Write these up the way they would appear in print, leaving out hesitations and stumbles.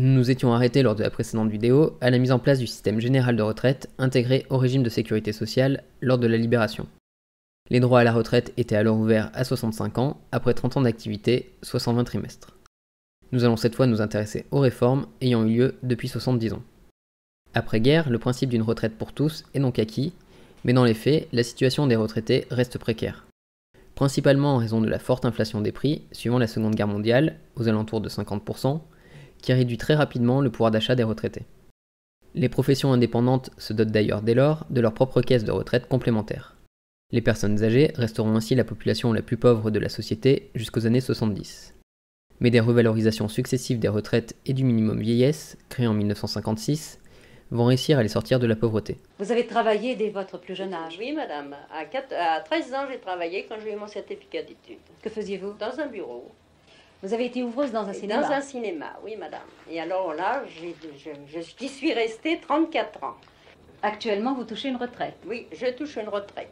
Nous nous étions arrêtés lors de la précédente vidéo à la mise en place du système général de retraite intégré au régime de sécurité sociale lors de la Libération. Les droits à la retraite étaient alors ouverts à 65 ans, après 30 ans d'activité, soit 120 trimestres. Nous allons cette fois nous intéresser aux réformes ayant eu lieu depuis 70 ans. Après-guerre, le principe d'une retraite pour tous est donc acquis, mais dans les faits, la situation des retraités reste précaire. Principalement en raison de la forte inflation des prix, suivant la Seconde Guerre mondiale, aux alentours de 50%, qui réduit très rapidement le pouvoir d'achat des retraités. Les professions indépendantes se dotent d'ailleurs dès lors de leur propre caisse de retraite complémentaire. Les personnes âgées resteront ainsi la population la plus pauvre de la société jusqu'aux années 70. Mais des revalorisations successives des retraites et du minimum vieillesse, créé en 1956, vont réussir à les sortir de la pauvreté. Vous avez travaillé dès votre plus jeune âge? Oui, madame. À 13 ans, j'ai travaillé quand j'ai eu mon certificat d'études. Que faisiez-vous? Dans un bureau. Vous avez été ouvreuse dans un cinéma? Dans un cinéma, oui, madame. Et alors là, j'y suis restée 34 ans. Actuellement, vous touchez une retraite? Oui, je touche une retraite.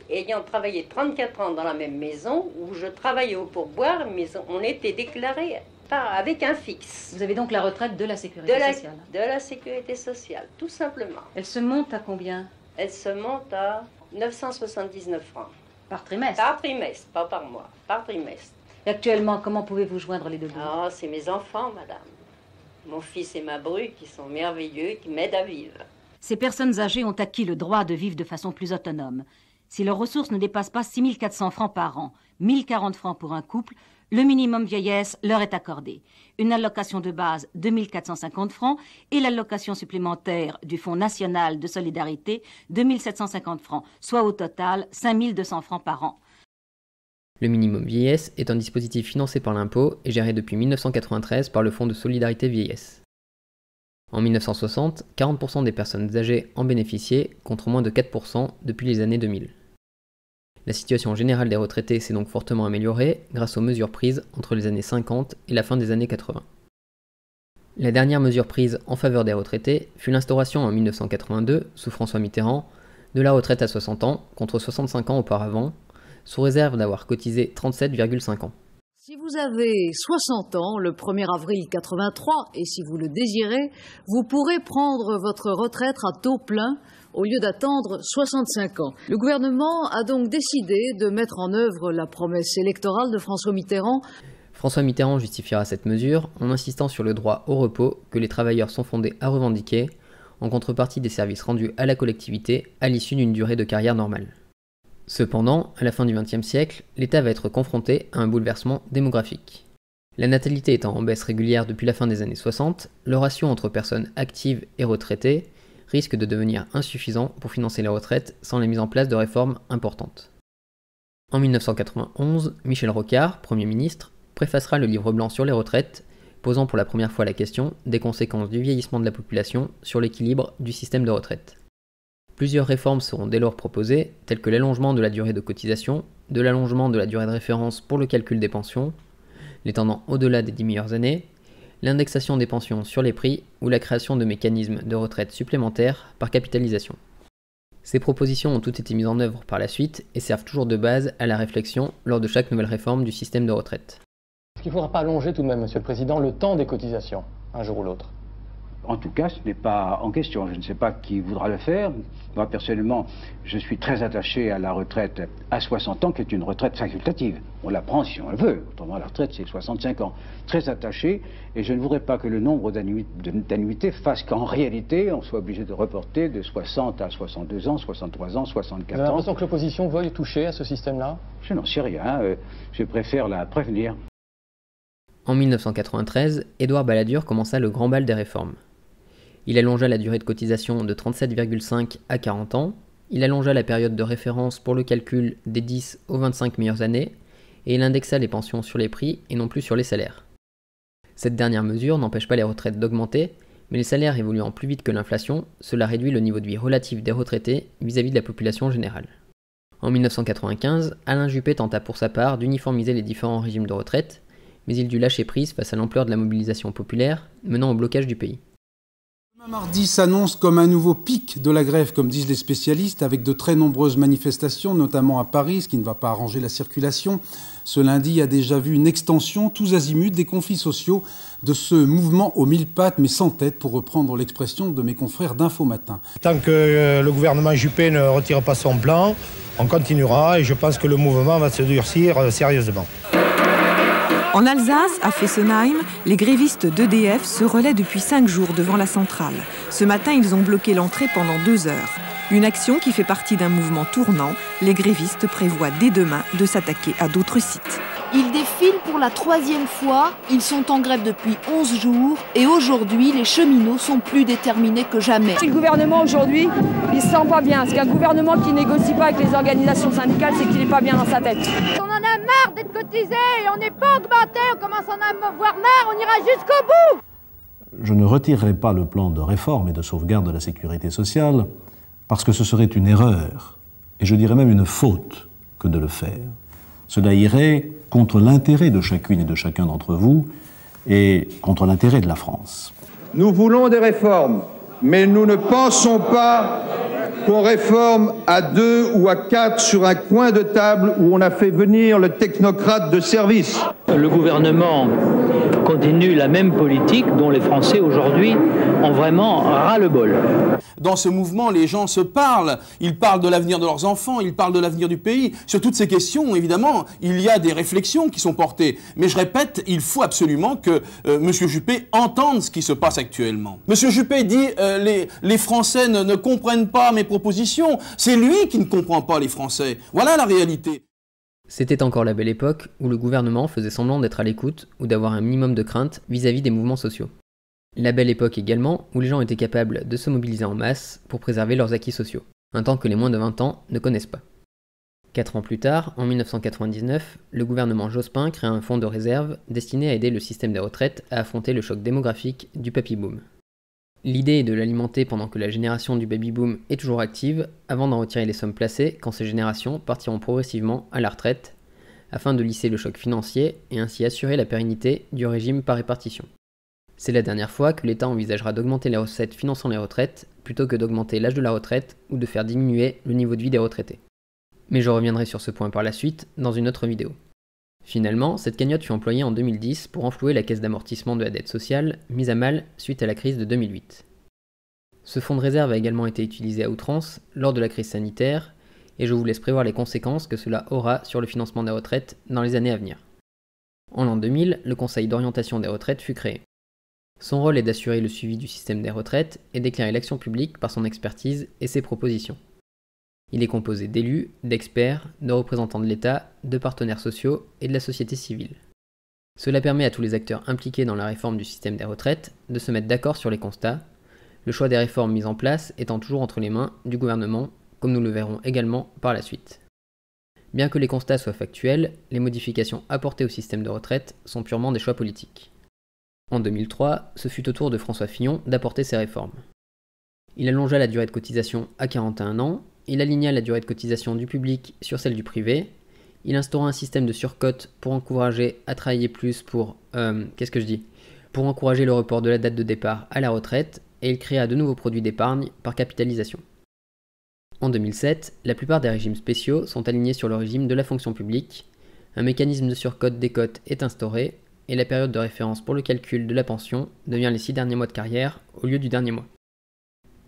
Ayant travaillé 34 ans dans la même maison, où je travaillais au pourboire, mais on était déclarés avec un fixe. Vous avez donc la retraite de la sécurité sociale? De la sécurité sociale, tout simplement. Elle se monte à combien? Elle se monte à 979 francs. Par trimestre? Par trimestre, pas par mois, par trimestre. Et actuellement, comment pouvez-vous joindre les deux bouts? Ah, c'est mes enfants, madame. Mon fils et ma bru qui sont merveilleux, qui m'aident à vivre. Ces personnes âgées ont acquis le droit de vivre de façon plus autonome. Si leurs ressources ne dépassent pas 6 400 francs par an, 1 040 francs pour un couple, le minimum vieillesse leur est accordé. Une allocation de base de 1 450 francs et l'allocation supplémentaire du Fonds national de solidarité de 1 750 francs, soit au total 5 200 francs par an. Le minimum vieillesse est un dispositif financé par l'impôt et géré depuis 1993 par le Fonds de solidarité vieillesse. En 1960, 40% des personnes âgées en bénéficiaient, contre moins de 4% depuis les années 2000. La situation générale des retraités s'est donc fortement améliorée grâce aux mesures prises entre les années 50 et la fin des années 80. La dernière mesure prise en faveur des retraités fut l'instauration en 1982, sous François Mitterrand, de la retraite à 60 ans contre 65 ans auparavant, sous réserve d'avoir cotisé 37,5 ans. Si vous avez 60 ans le 1er avril 83 et si vous le désirez, vous pourrez prendre votre retraite à taux plein au lieu d'attendre 65 ans. Le gouvernement a donc décidé de mettre en œuvre la promesse électorale de François Mitterrand. François Mitterrand justifiera cette mesure en insistant sur le droit au repos que les travailleurs sont fondés à revendiquer en contrepartie des services rendus à la collectivité à l'issue d'une durée de carrière normale. Cependant, à la fin du XXe siècle, l'État va être confronté à un bouleversement démographique. La natalité étant en baisse régulière depuis la fin des années 60, le ratio entre personnes actives et retraitées risque de devenir insuffisant pour financer les retraites sans la mise en place de réformes importantes. En 1991, Michel Rocard, Premier ministre, préfacera le livre blanc sur les retraites, posant pour la première fois la question des conséquences du vieillissement de la population sur l'équilibre du système de retraite. Plusieurs réformes seront dès lors proposées, telles que l'allongement de la durée de cotisation, de l'allongement de la durée de référence pour le calcul des pensions, l'étendant au-delà des 10 meilleures années, l'indexation des pensions sur les prix ou la création de mécanismes de retraite supplémentaires par capitalisation. Ces propositions ont toutes été mises en œuvre par la suite et servent toujours de base à la réflexion lors de chaque nouvelle réforme du système de retraite. Est-ce qu'il ne faudra pas allonger tout de même, Monsieur le Président, le temps des cotisations, un jour ou l'autre? En tout cas, ce n'est pas en question. Je ne sais pas qui voudra le faire. Moi, personnellement, je suis très attaché à la retraite à 60 ans, qui est une retraite facultative. On la prend si on le veut. Autrement, la retraite, c'est 65 ans. Très attaché, et je ne voudrais pas que le nombre d'annuités fasse qu'en réalité, on soit obligé de reporter de 60 à 62 ans, 63 ans, 64 ans. Vous avez l'impression que l'opposition veuille toucher à ce système-là? Je n'en sais rien. Je préfère la prévenir. En 1993, Édouard Balladur commença le grand bal des réformes. Il allongea la durée de cotisation de 37,5 à 40 ans, il allongea la période de référence pour le calcul des 10 aux 25 meilleures années, et il indexa les pensions sur les prix et non plus sur les salaires. Cette dernière mesure n'empêche pas les retraites d'augmenter, mais les salaires évoluant plus vite que l'inflation, cela réduit le niveau de vie relatif des retraités vis-à-vis de la population générale. En 1995, Alain Juppé tenta pour sa part d'uniformiser les différents régimes de retraite, mais il dut lâcher prise face à l'ampleur de la mobilisation populaire, menant au blocage du pays. Mardi s'annonce comme un nouveau pic de la grève, comme disent les spécialistes, avec de très nombreuses manifestations, notamment à Paris, ce qui ne va pas arranger la circulation. Ce lundi a déjà vu une extension tous azimuts des conflits sociaux de ce mouvement aux 1000 pattes mais sans tête, pour reprendre l'expression de mes confrères d'Info Matin. Tant que le gouvernement Juppé ne retire pas son plan, on continuera et je pense que le mouvement va se durcir sérieusement. En Alsace, à Fessenheim, les grévistes d'EDF se relaient depuis 5 jours devant la centrale. Ce matin, ils ont bloqué l'entrée pendant 2 heures. Une action qui fait partie d'un mouvement tournant. Les grévistes prévoient dès demain de s'attaquer à d'autres sites. Ils défilent pour la 3e fois, ils sont en grève depuis 11 jours et aujourd'hui, les cheminots sont plus déterminés que jamais. Le gouvernement aujourd'hui, il se sent pas bien. Parce qu'un gouvernement qui négocie pas avec les organisations syndicales, c'est qu'il n'est pas bien dans sa tête. On en a marre d'être cotisés et on n'est pas augmenté, on commence à en avoir marre, on ira jusqu'au bout. Je ne retirerai pas le plan de réforme et de sauvegarde de la sécurité sociale parce que ce serait une erreur, et je dirais même une faute, que de le faire. Cela irait contre l'intérêt de chacune et de chacun d'entre vous et contre l'intérêt de la France. Nous voulons des réformes, mais nous ne pensons pas qu'on réforme à 2 ou à 4 sur un coin de table où on a fait venir le technocrate de service. Le gouvernement continue la même politique dont les Français aujourd'hui ont vraiment ras-le-bol. Dans ce mouvement, les gens se parlent. Ils parlent de l'avenir de leurs enfants, ils parlent de l'avenir du pays. Sur toutes ces questions, évidemment, il y a des réflexions qui sont portées. Mais je répète, il faut absolument que M. Juppé entende ce qui se passe actuellement. M. Juppé dit les Français ne comprennent pas mes propositions. C'est lui qui ne comprend pas les Français. Voilà la réalité. C'était encore la belle époque où le gouvernement faisait semblant d'être à l'écoute ou d'avoir un minimum de crainte vis-à-vis des mouvements sociaux. La belle époque également où les gens étaient capables de se mobiliser en masse pour préserver leurs acquis sociaux, un temps que les moins de 20 ans ne connaissent pas. 4 ans plus tard, en 1999, le gouvernement Jospin crée un fonds de réserve destiné à aider le système des retraites à affronter le choc démographique du baby-boom. L'idée est de l'alimenter pendant que la génération du baby-boom est toujours active, avant d'en retirer les sommes placées quand ces générations partiront progressivement à la retraite, afin de lisser le choc financier et ainsi assurer la pérennité du régime par répartition. C'est la dernière fois que l'État envisagera d'augmenter les recettes finançant les retraites, plutôt que d'augmenter l'âge de la retraite ou de faire diminuer le niveau de vie des retraités. Mais je reviendrai sur ce point par la suite, dans une autre vidéo. Finalement, cette cagnotte fut employée en 2010 pour renflouer la caisse d'amortissement de la dette sociale, mise à mal suite à la crise de 2008. Ce fonds de réserve a également été utilisé à outrance lors de la crise sanitaire, et je vous laisse prévoir les conséquences que cela aura sur le financement des retraites dans les années à venir. En l'an 2000, le Conseil d'orientation des retraites fut créé. Son rôle est d'assurer le suivi du système des retraites et d'éclairer l'action publique par son expertise et ses propositions. Il est composé d'élus, d'experts, de représentants de l'État, de partenaires sociaux et de la société civile. Cela permet à tous les acteurs impliqués dans la réforme du système des retraites de se mettre d'accord sur les constats, le choix des réformes mises en place étant toujours entre les mains du gouvernement, comme nous le verrons également par la suite. Bien que les constats soient factuels, les modifications apportées au système de retraite sont purement des choix politiques. En 2003, ce fut au tour de François Fillon d'apporter ces réformes. Il allongea la durée de cotisation à 41 ans, il aligna la durée de cotisation du public sur celle du privé, il instaura un système de surcote pour encourager à travailler plus pour encourager le report de la date de départ à la retraite, et il créa de nouveaux produits d'épargne par capitalisation. En 2007, la plupart des régimes spéciaux sont alignés sur le régime de la fonction publique, un mécanisme de surcote-décote est instauré, et la période de référence pour le calcul de la pension devient les 6 derniers mois de carrière au lieu du dernier mois.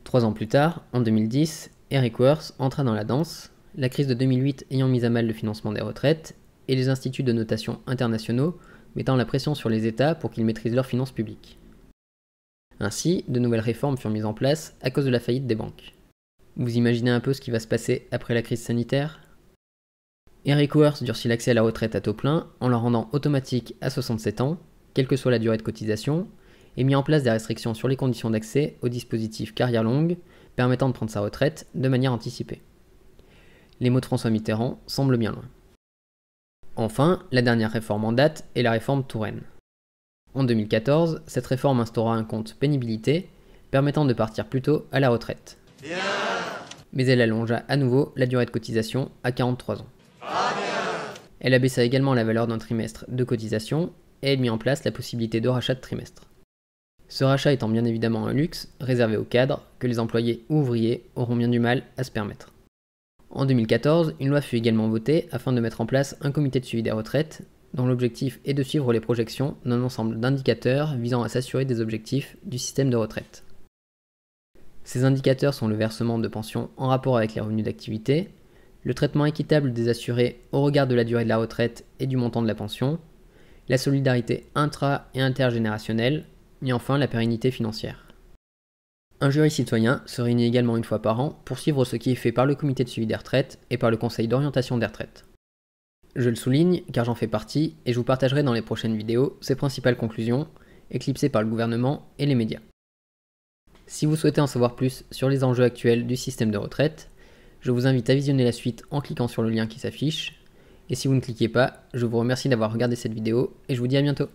3 ans plus tard, en 2010, Eric Woerth entra dans la danse, la crise de 2008 ayant mis à mal le financement des retraites, et les instituts de notation internationaux mettant la pression sur les États pour qu'ils maîtrisent leurs finances publiques. Ainsi, de nouvelles réformes furent mises en place à cause de la faillite des banques. Vous imaginez un peu ce qui va se passer après la crise sanitaire ? Eric Woerth durcit l'accès à la retraite à taux plein en la rendant automatique à 67 ans, quelle que soit la durée de cotisation, et mis en place des restrictions sur les conditions d'accès au dispositif carrière longue, permettant de prendre sa retraite de manière anticipée. Les mots de François Mitterrand semblent bien loin. Enfin, la dernière réforme en date est la réforme Touraine. En 2014, cette réforme instaura un compte pénibilité, permettant de partir plus tôt à la retraite. Bien. Mais elle allongea à nouveau la durée de cotisation à 43 ans. Elle abaissa également la valeur d'un trimestre de cotisation et elle mit en place la possibilité de rachat de trimestre. Ce rachat étant bien évidemment un luxe réservé aux cadres que les employés ou ouvriers auront bien du mal à se permettre. En 2014, une loi fut également votée afin de mettre en place un comité de suivi des retraites, dont l'objectif est de suivre les projections d'un ensemble d'indicateurs visant à s'assurer des objectifs du système de retraite. Ces indicateurs sont le versement de pensions en rapport avec les revenus d'activité, le traitement équitable des assurés au regard de la durée de la retraite et du montant de la pension, la solidarité intra- et intergénérationnelle, et enfin la pérennité financière. Un jury citoyen se réunit également une fois par an pour suivre ce qui est fait par le comité de suivi des retraites et par le conseil d'orientation des retraites. Je le souligne car j'en fais partie et je vous partagerai dans les prochaines vidéos ces principales conclusions, éclipsées par le gouvernement et les médias. Si vous souhaitez en savoir plus sur les enjeux actuels du système de retraite, je vous invite à visionner la suite en cliquant sur le lien qui s'affiche. Et si vous ne cliquez pas, je vous remercie d'avoir regardé cette vidéo et je vous dis à bientôt.